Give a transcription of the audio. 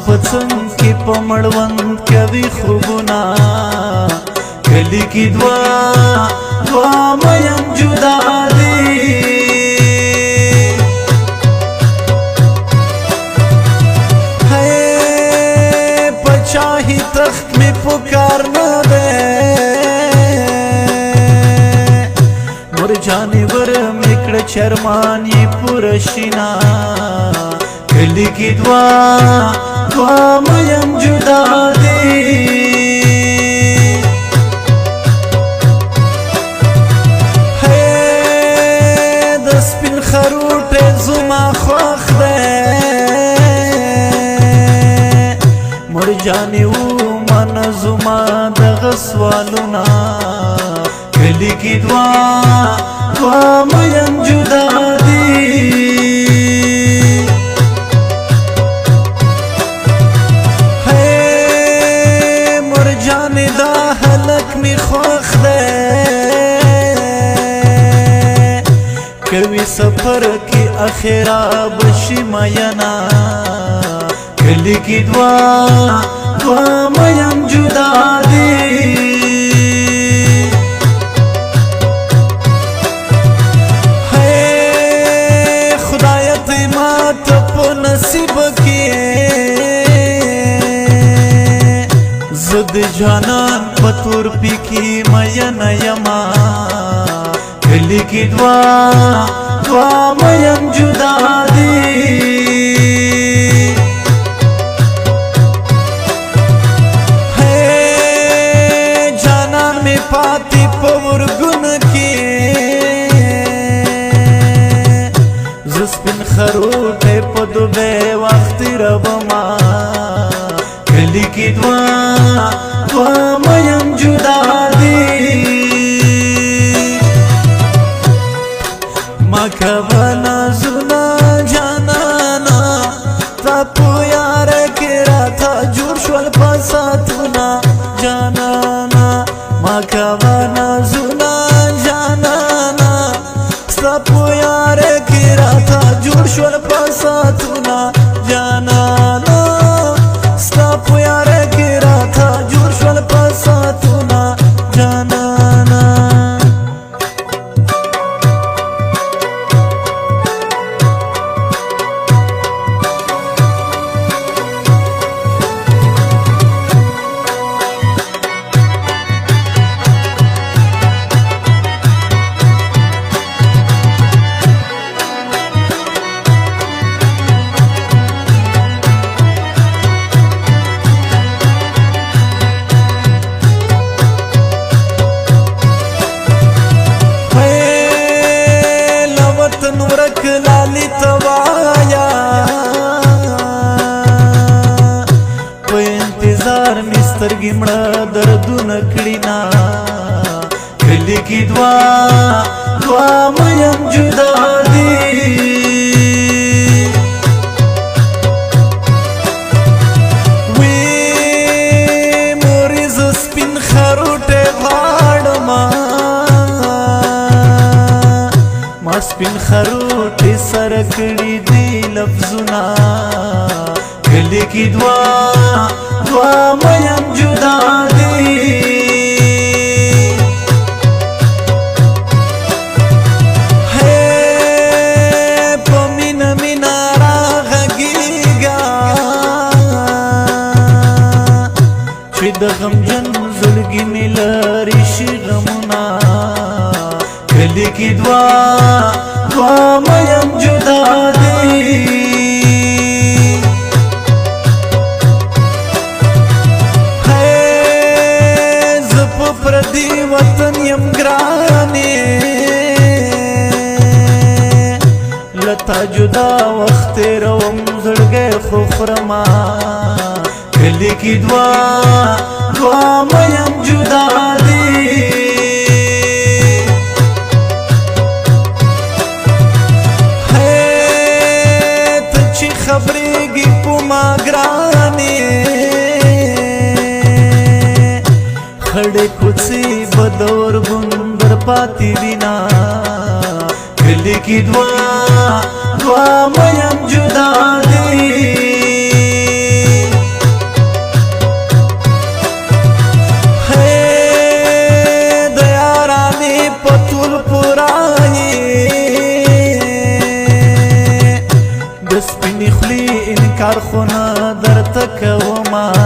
پڅنګ کې په مړوند کوي خوبونه کلی کې دوا میم جدا دي پچاهی تخت میں پکار نہ دے مر جانور مکڑ چرمانی پرشینا کلی کی دوا میم جدا دی ہے دس پن خروٹ زما خوخ دے مر جانی و من زما دغ سوالونا کلی کی دوا میم جدا دی ہے مر جانی دا حلق می خوخ دے کوي سفر کی اخیرا بشی مینا کلی کی دوا میم جدا دی ہے خدایت مات پو نصیب کی زد جانان پتور پی کی مینا یما کلی کی دوا میم جدا دی پاتی پور گن کی زسپن خروٹ پدو بے وقت ربما کلی کی دوا میم جدا دی مکبنا زنا جانانا تا پویار کرا تا جور شوال پاساتونا جانانا مکوانا زنا جانانا ستا پویار کرا تا جور شوال پاساتونا جانانا ستا پویار کرا تا جور شوال پاساتونا جانانا لالی توایا په انتظار مسترګې مړه دردونه کړینا کلی کی دوا میم جدا دی وی مورز سپین خروټه غاړما ما سپین خروټه سر کړي دی لفظونه کلی کی دوا میم جدا دی ہے پمین مینا راغگیگا چوی د غمجن زلگی ملاری شی غمونا کلی کی دوا میم جدا دی ہے زپ پردی وطن یم گرانی لتا جدا وقت روم زړګی خو خرما کلی کی دوا میم جدا دی خبرېږي په ما ګرانې خړې کوڅې به د ورغوندر پاتې دینا کلی کی دوا میم جدا دی کارخونه